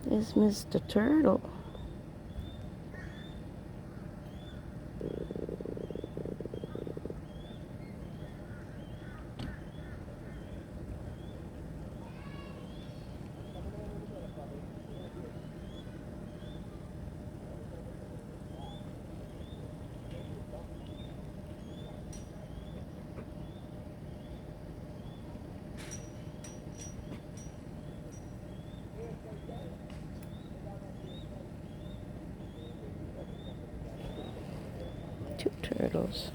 There's Mr. Turtle. Two turtles.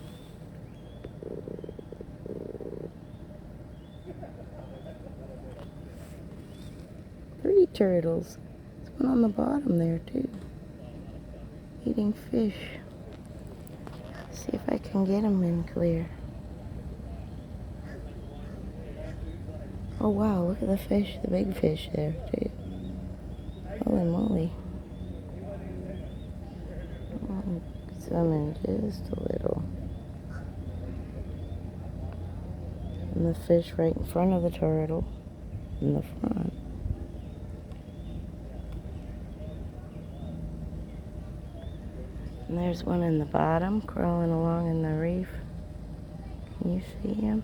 Three turtles. There's one on the bottom there too. Eating fish. See if I can get him in clear. Oh wow, look at the fish, the big fish there too. Holy moly. Zoom in just a little. And the fish right in front of the turtle in the front. And there's one in the bottom crawling along in the reef. Can you see him?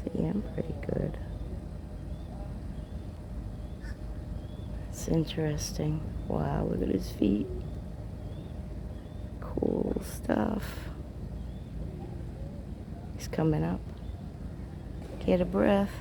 See him pretty good. It's interesting. Wow, look at his feet. Cool stuff. He's coming up. Get a breath.